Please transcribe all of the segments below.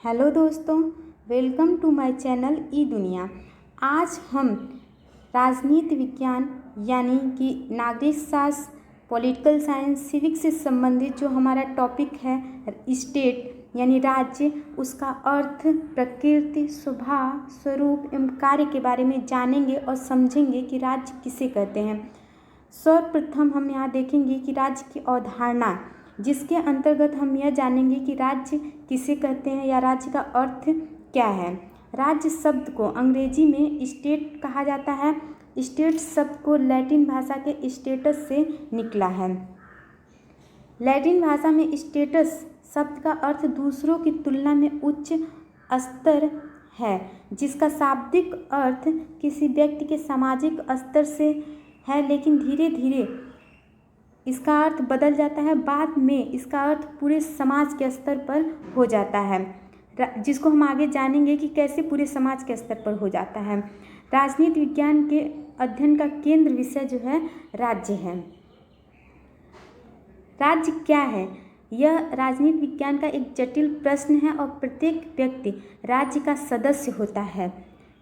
Hello दोस्तों, welcome to my channel ई दुनिया। आज हम राजनीति विज्ञान यानी कि नागरिक शास्त्र, पॉलिटिकल साइंस, सिविक्स से संबंधित जो हमारा टॉपिक है स्टेट यानी राज्य, उसका अर्थ, प्रकृति, स्वभाव, स्वरूप एवं कार्य के बारे में जानेंगे और समझेंगे कि राज्य किसे कहते हैं। सर्वप्रथम हम यहाँ देखेंगे कि राज्य की अवधारणा, जिसके अंतर्गत हम यह जानेंगे कि राज्य किसे कहते हैं या राज्य का अर्थ क्या है। राज्य शब्द को अंग्रेजी में स्टेट कहा जाता है। स्टेट शब्द को लैटिन भाषा के स्टेटस से निकला है। लैटिन भाषा में स्टेटस शब्द का अर्थ दूसरों की तुलना में उच्च स्तर है, जिसका शाब्दिक अर्थ किसी व्यक्ति के सामाजिक स्तर से है, लेकिन धीरे धीरे इसका अर्थ बदल जाता है। बाद में इसका अर्थ पूरे समाज के स्तर पर हो जाता है, जिसको हम आगे जानेंगे कि कैसे पूरे समाज के स्तर पर हो जाता है। राजनीति विज्ञान के अध्ययन का केंद्र विषय जो है राज्य है। राज्य क्या है? यह राजनीति विज्ञान का एक जटिल प्रश्न है और प्रत्येक व्यक्ति राज्य का सदस्य होता है।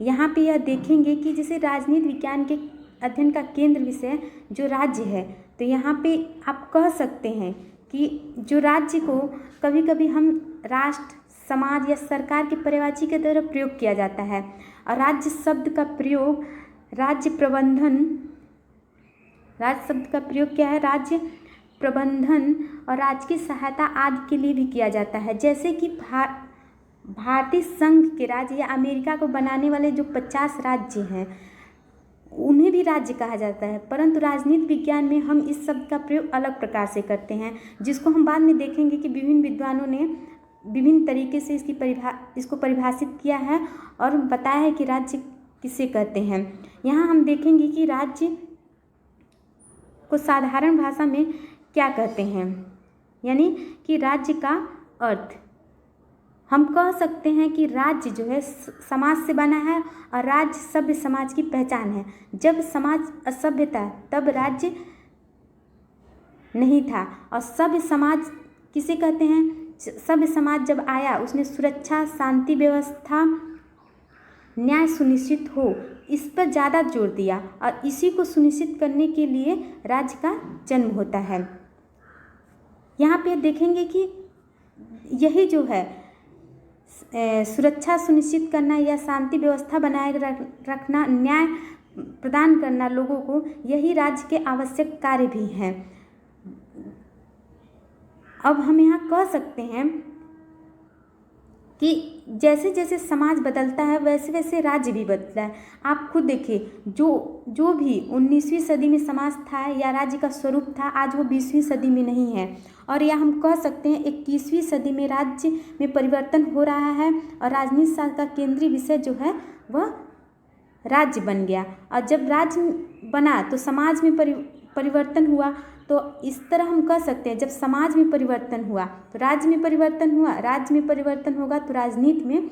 यहाँ पे यह देखेंगे कि जैसे राजनीति विज्ञान के अध्ययन का केंद्र विषय जो राज्य है, तो यहाँ पे आप कह सकते हैं कि जो राज्य को कभी कभी हम राष्ट्र, समाज या सरकार के पर्यायवाची की तरह प्रयोग किया जाता है। और राज्य शब्द का प्रयोग राज्य शब्द का प्रयोग क्या है? राज्य प्रबंधन और राज्य की सहायता आदि के लिए भी किया जाता है। जैसे कि भारतीय संघ के राज्य या अमेरिका को बनाने वाले जो 50 राज्य हैं, उन्हें भी राज्य कहा जाता है। परंतु राजनीति विज्ञान में हम इस शब्द का प्रयोग अलग प्रकार से करते हैं, जिसको हम बाद में देखेंगे कि विभिन्न विद्वानों ने विभिन्न तरीके से इसको परिभाषित किया है और बताया है कि राज्य किसे कहते हैं। यहाँ हम देखेंगे कि राज्य को साधारण भाषा में क्या कहते हैं, यानी कि राज्य का अर्थ हम कह सकते हैं कि राज्य जो है समाज से बना है और राज्य सभ्य समाज की पहचान है। जब समाज असभ्य था तब राज्य नहीं था। और सभ्य समाज किसे कहते हैं? सभ्य समाज जब आया, उसने सुरक्षा, शांति व्यवस्था, न्याय सुनिश्चित हो, इस पर ज़्यादा जोर दिया और इसी को सुनिश्चित करने के लिए राज्य का जन्म होता है। यहाँ पे देखेंगे कि यही जो है सुरक्षा सुनिश्चित करना या शांति व्यवस्था बनाए रखना, न्याय प्रदान करना लोगों को, यही राज्य के आवश्यक कार्य भी हैं। अब हम यहाँ कह सकते हैं कि जैसे जैसे समाज बदलता है वैसे वैसे राज्य भी बदलता है। आप खुद देखिए, जो भी 19वीं सदी में समाज था या राज्य का स्वरूप था, आज वो 20वीं सदी में नहीं है। और या हम कह सकते हैं 21वीं सदी में राज्य में परिवर्तन हो रहा है और राजनीति शास्त्र का केंद्रीय विषय जो है वह राज्य बन गया। और जब राज्य बना तो समाज में परिवर्तन हुआ। तो इस तरह हम कह सकते हैं, जब समाज में परिवर्तन हुआ तो राज्य में परिवर्तन हुआ, राज्य में परिवर्तन होगा तो राजनीति में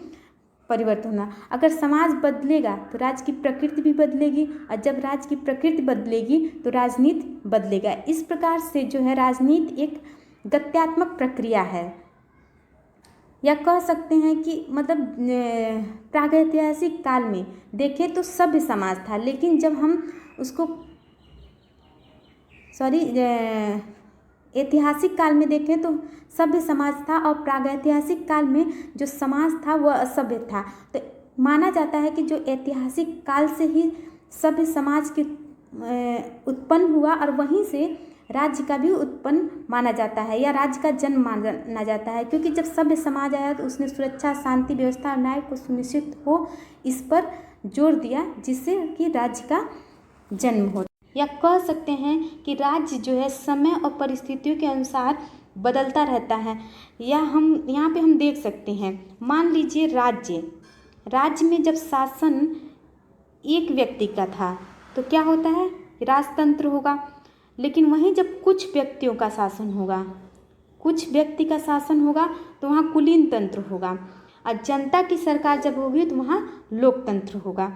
परिवर्तन होगा। अगर समाज बदलेगा तो राज्य की प्रकृति भी बदलेगी और जब राज्य की प्रकृति बदलेगी तो राजनीति बदलेगा। इस प्रकार से जो है राजनीति एक गत्यात्मक प्रक्रिया है, या कह सकते हैं कि मतलब प्रागैतिहासिक काल में देखें तो सभ्य समाज था, लेकिन जब हम उसको ऐतिहासिक काल में देखें तो सभ्य समाज था और प्रागैतिहासिक काल में जो समाज था वह असभ्य था। तो माना जाता है कि जो ऐतिहासिक काल से ही सभ्य समाज के उत्पन्न हुआ और वहीं से राज्य का भी उत्पन्न माना जाता है या राज्य का जन्म माना जाता है। क्योंकि जब सभ्य समाज आया तो उसने सुरक्षा, शांति व्यवस्था और न्याय को सुनिश्चित हो, इस पर जोर दिया, जिससे कि राज्य का जन्म हो। या कह सकते हैं कि राज्य जो है समय और परिस्थितियों के अनुसार बदलता रहता है। या हम यहाँ पे हम देख सकते हैं, मान लीजिए राज्य में जब शासन एक व्यक्ति का था तो क्या होता है? राजतंत्र होगा। लेकिन वहीं जब कुछ व्यक्तियों का शासन होगा, कुछ व्यक्ति का शासन होगा तो वहाँ कुलीन तंत्र होगा। और जनता की सरकार जब होगी तो वहाँ लोकतंत्र होगा।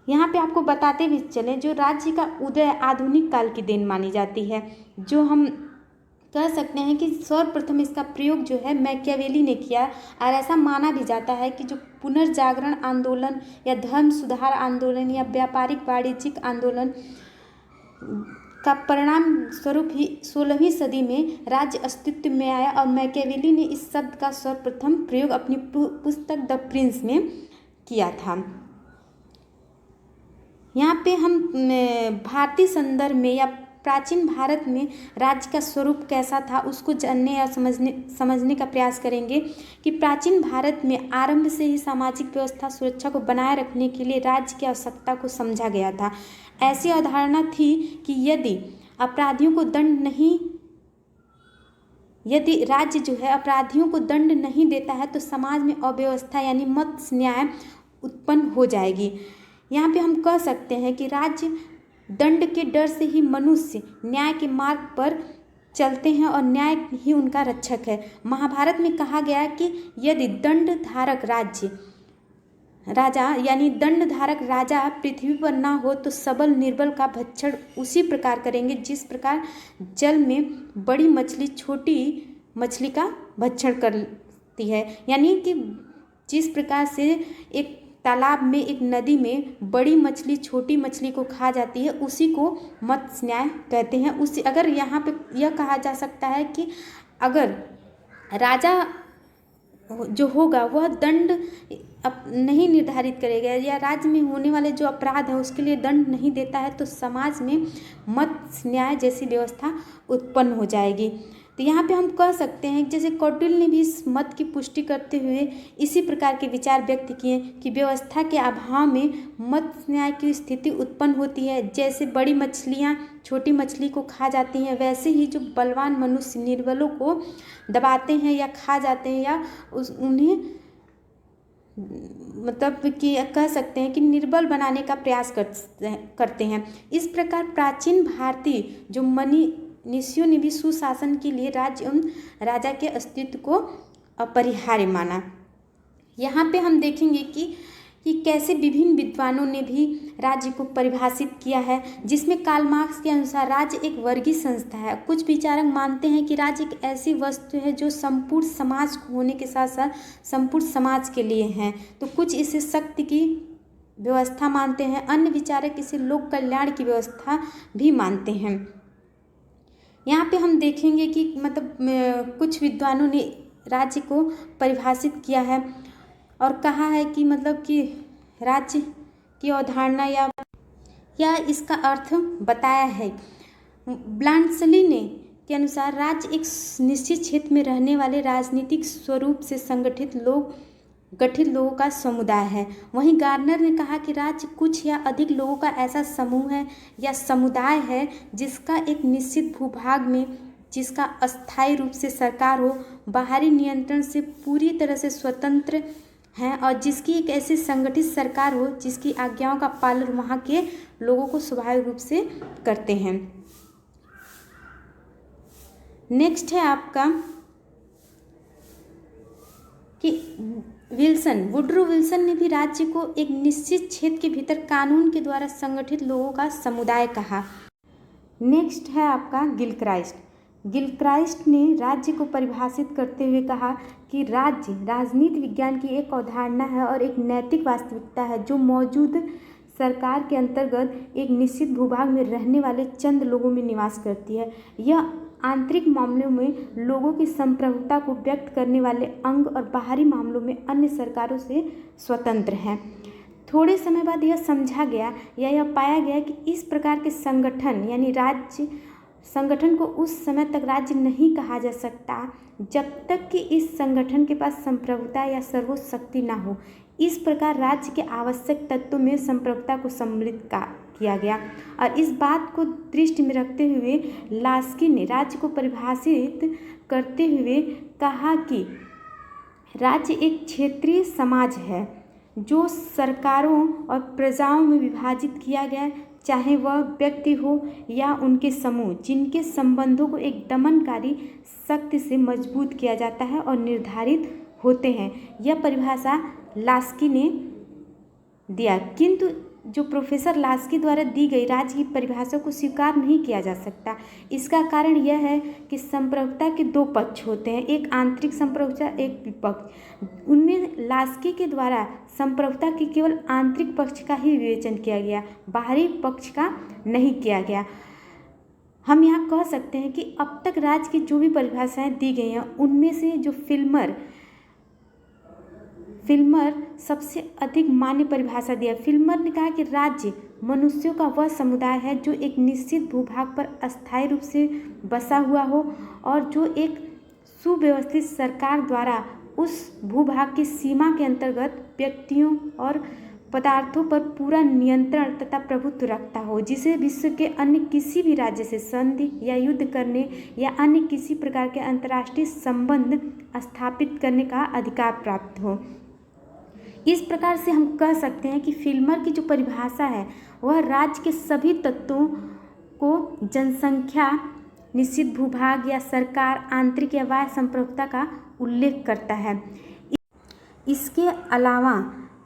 यहाँ पे आपको बताते भी चलें, जो राज्य का उदय आधुनिक काल की देन मानी जाती है। जो हम कह सकते हैं कि सर्वप्रथम इसका प्रयोग जो है मैकियावेली ने किया, और ऐसा माना भी जाता है कि जो पुनर्जागरण आंदोलन या धर्म सुधार आंदोलन या व्यापारिक वाणिज्यिक आंदोलन का परिणाम स्वरूप ही 16वीं सदी में राज्य अस्तित्व में आया, और मैकियावेली ने इस शब्द का सर्वप्रथम प्रयोग अपनी पुस्तक द प्रिंस में किया था। यहाँ पे हम भारतीय संदर्भ में या प्राचीन भारत में राज्य का स्वरूप कैसा था उसको जानने या समझने का प्रयास करेंगे कि प्राचीन भारत में आरंभ से ही सामाजिक व्यवस्था सुरक्षा को बनाए रखने के लिए राज्य की आवश्यकता को समझा गया था। ऐसी अवधारणा थी कि यदि राज्य जो है अपराधियों को दंड नहीं देता है तो समाज में अव्यवस्था यानी मत न्याय उत्पन्न हो जाएगी। यहाँ पे हम कह सकते हैं कि राज्य दंड के डर से ही मनुष्य न्याय के मार्ग पर चलते हैं और न्याय ही उनका रक्षक है। महाभारत में कहा गया है कि यदि दंडधारक राजा पृथ्वी पर ना हो तो सबल निर्बल का भक्षण उसी प्रकार करेंगे जिस प्रकार जल में बड़ी मछली छोटी मछली का भक्षण करती है। यानी कि जिस प्रकार से एक तालाब में, एक नदी में बड़ी मछली छोटी मछली को खा जाती है, उसी को मत्स्य न्याय कहते हैं। अगर यहाँ पे यह कहा जा सकता है कि अगर राजा जो होगा वह दंड नहीं निर्धारित करेगा या राज्य में होने वाले जो अपराध है उसके लिए दंड नहीं देता है तो समाज में मत्स्य न्याय जैसी व्यवस्था उत्पन्न हो जाएगी। तो यहाँ पे हम कह सकते हैं जैसे कौटिल्य ने भी इस मत की पुष्टि करते हुए इसी प्रकार के विचार व्यक्त किए कि व्यवस्था के अभाव में मत्स्य न्याय की स्थिति उत्पन्न होती है। जैसे बड़ी मछलियाँ छोटी मछली को खा जाती हैं, वैसे ही जो बलवान मनुष्य निर्बलों को दबाते हैं या खा जाते हैं या उन्हें मतलब कि कह सकते हैं कि निर्बल बनाने का प्रयास करते हैं। इस प्रकार प्राचीन भारतीय जो मनीषियों ने भी सुशासन के लिए राज्य एवं राजा के अस्तित्व को अपरिहार्य माना। यहाँ पे हम देखेंगे कि कैसे विभिन्न विद्वानों ने भी राज्य को परिभाषित किया है, जिसमें कार्ल मार्क्स के अनुसार राज्य एक वर्गीय संस्था है। कुछ विचारक मानते हैं कि राज्य एक ऐसी वस्तु है जो संपूर्ण समाज को होने के साथ साथ संपूर्ण समाज के लिए है, तो कुछ इसे शक्ति की व्यवस्था मानते हैं। अन्य विचारक इसे लोक कल्याण की व्यवस्था भी मानते हैं। यहाँ पे हम देखेंगे कि मतलब कुछ विद्वानों ने राज्य को परिभाषित किया है और कहा है कि मतलब कि राज्य की अवधारणा या इसका अर्थ बताया है। ब्लांसली ने के अनुसार राज्य एक निश्चित क्षेत्र में रहने वाले राजनीतिक स्वरूप से गठित लोगों का समुदाय है। वहीं गार्नर ने कहा कि राज्य कुछ या अधिक लोगों का ऐसा समूह है या समुदाय है जिसका एक निश्चित भूभाग में जिसका अस्थायी रूप से सरकार हो, बाहरी नियंत्रण से पूरी तरह से स्वतंत्र है और जिसकी एक ऐसी संगठित सरकार हो जिसकी आज्ञाओं का पालन वहाँ के लोगों को स्वाभाविक रूप से करते हैं। नेक्स्ट है आपका कि वुडरो विल्सन ने भी राज्य को एक निश्चित क्षेत्र के भीतर कानून के द्वारा संगठित लोगों का समुदाय कहा। नेक्स्ट है आपका गिलक्राइस्ट ने राज्य को परिभाषित करते हुए कहा कि राज्य राजनीति विज्ञान की एक अवधारणा है और एक नैतिक वास्तविकता है जो मौजूद सरकार के अंतर्गत एक निश्चित भूभाग में रहने वाले चंद लोगों में निवास करती है। यह आंतरिक मामलों में लोगों की संप्रभुता को व्यक्त करने वाले अंग और बाहरी मामलों में अन्य सरकारों से स्वतंत्र है। थोड़े समय बाद यह समझा गया या यह पाया गया कि इस प्रकार के संगठन यानी राज्य संगठन को उस समय तक राज्य नहीं कहा जा सकता जब तक कि इस संगठन के पास संप्रभुता या सर्वोच्च शक्ति न हो। इस प्रकार राज्य के आवश्यक तत्वों में संप्रभुता को सम्मिलित किया गया और इस बात को दृष्टि में रखते हुए लास्की ने राज्य को परिभाषित करते हुए कहा कि राज्य एक क्षेत्रीय समाज है जो सरकारों और प्रजाओं में विभाजित किया गया, चाहे वह व्यक्ति हो या उनके समूह, जिनके संबंधों को एक दमनकारी शक्ति से मजबूत किया जाता है और निर्धारित होते हैं। यह परिभाषा लास्की ने दिया, किंतु जो प्रोफेसर लास्की द्वारा दी गई राज्य की परिभाषा को स्वीकार नहीं किया जा सकता। इसका कारण यह है कि संप्रभुता के दो पक्ष होते हैं, एक आंतरिक संप्रभुता, एक विपक्ष। उनमें लास्की के द्वारा संप्रभुता के केवल आंतरिक पक्ष का ही विवेचन किया गया, बाहरी पक्ष का नहीं किया गया। हम यहाँ कह सकते हैं कि अब तक राज्य की जो भी परिभाषाएं दी गई हैं उनमें से जो फिल्मर सबसे अधिक मान्य परिभाषा दिया। फिल्मर ने कहा कि राज्य मनुष्यों का वह समुदाय है जो एक निश्चित भूभाग पर अस्थायी रूप से बसा हुआ हो और जो एक सुव्यवस्थित सरकार द्वारा उस भूभाग की सीमा के अंतर्गत व्यक्तियों और पदार्थों पर पूरा नियंत्रण तथा प्रभुत्व रखता हो, जिसे विश्व के अन्य किसी भी राज्य से संधि या युद्ध करने या अन्य किसी प्रकार के अंतर्राष्ट्रीय संबंध स्थापित करने का अधिकार प्राप्त हो। इस प्रकार से हम कह सकते हैं कि फिल्मर की जो परिभाषा है वह राज्य के सभी तत्वों को जनसंख्या, निश्चित भूभाग या सरकार, आंतरिक या बाह्य संप्रभुता का उल्लेख करता है। इसके अलावा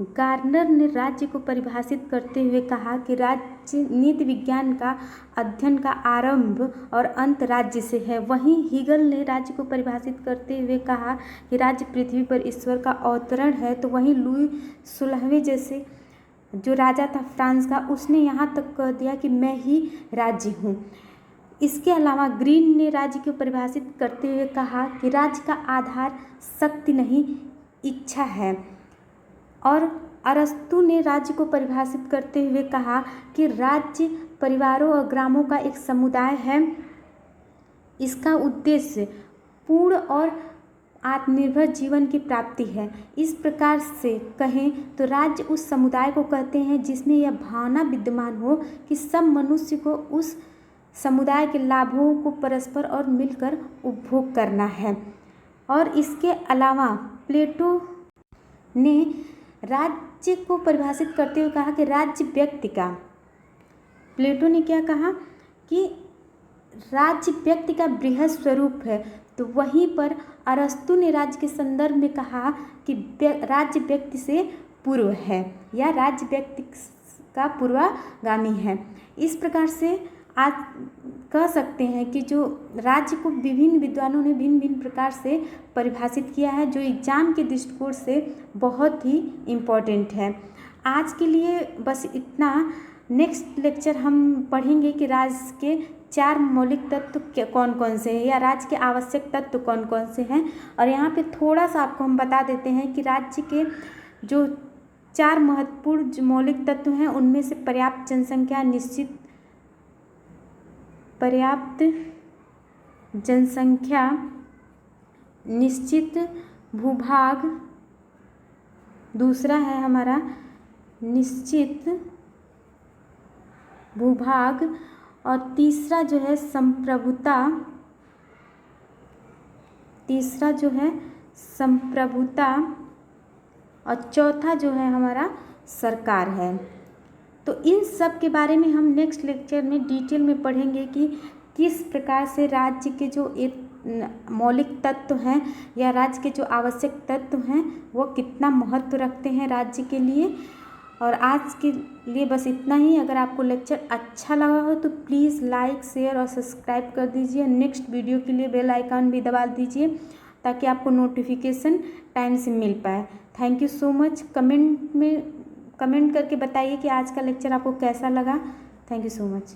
गार्नर ने राज्य को परिभाषित करते हुए कहा कि राजनीति विज्ञान का अध्ययन का आरंभ और अंत राज्य से है। वहीं हीगल ने राज्य को परिभाषित करते हुए कहा कि राज्य पृथ्वी पर ईश्वर का अवतरण है। तो वहीं लुई 16वें जैसे जो राजा था फ्रांस का, उसने यहाँ तक कह दिया कि मैं ही राज्य हूँ। इसके अलावा ग्रीन ने राज्य को परिभाषित करते हुए कहा कि राज्य का आधार शक्ति नहीं, इच्छा है। और अरस्तु ने राज्य को परिभाषित करते हुए कहा कि राज्य परिवारों और ग्रामों का एक समुदाय है। इसका उद्देश्य पूर्ण और आत्मनिर्भर जीवन की प्राप्ति है। इस प्रकार से कहें तो राज्य उस समुदाय को कहते हैं जिसमें यह भावना विद्यमान हो कि सब मनुष्य को उस समुदाय के लाभों को परस्पर और मिलकर उपभोग करना है। और इसके अलावा प्लेटो ने राज्य को परिभाषित करते हुए कहा कि राज्य व्यक्ति का, प्लेटो ने क्या कहा कि राज्य व्यक्ति का बृहद स्वरूप है। तो वहीं पर अरस्तु ने राज्य के संदर्भ में कहा कि राज्य व्यक्ति से पूर्व है या राज्य व्यक्ति का पूर्वगामी है। इस प्रकार से आज कह सकते हैं कि जो राज्य को विभिन्न विद्वानों ने भिन्न भिन्न प्रकार से परिभाषित किया है, जो एग्जाम के दृष्टिकोण से बहुत ही इम्पोर्टेंट है। आज के लिए बस इतना। नेक्स्ट लेक्चर हम पढ़ेंगे कि राज्य के 4 मौलिक तत्व कौन कौन से हैं या राज्य के आवश्यक तत्व कौन कौन से हैं। और यहाँ पे थोड़ा सा आपको हम बता देते हैं कि राज्य के जो 4 महत्वपूर्ण जो मौलिक तत्व हैं उनमें से पर्याप्त जनसंख्या, निश्चित भूभाग, दूसरा है हमारा निश्चित भूभाग, और तीसरा जो है संप्रभुता, और चौथा जो है हमारा सरकार है। तो इन सब के बारे में हम नेक्स्ट लेक्चर में डिटेल में पढ़ेंगे कि किस प्रकार से राज्य के जो एक मौलिक तत्व हैं या राज्य के जो आवश्यक तत्व हैं वो कितना महत्व रखते हैं राज्य के लिए। और आज के लिए बस इतना ही। अगर आपको लेक्चर अच्छा लगा हो तो प्लीज़ लाइक, शेयर और सब्सक्राइब कर दीजिए। नेक्स्ट वीडियो के लिए बेल आइकन भी दबा दीजिए ताकि आपको नोटिफिकेशन टाइम से मिल पाए। Thank you so much. Comment करके बताइए कि आज का लेक्चर आपको कैसा लगा। Thank you so much.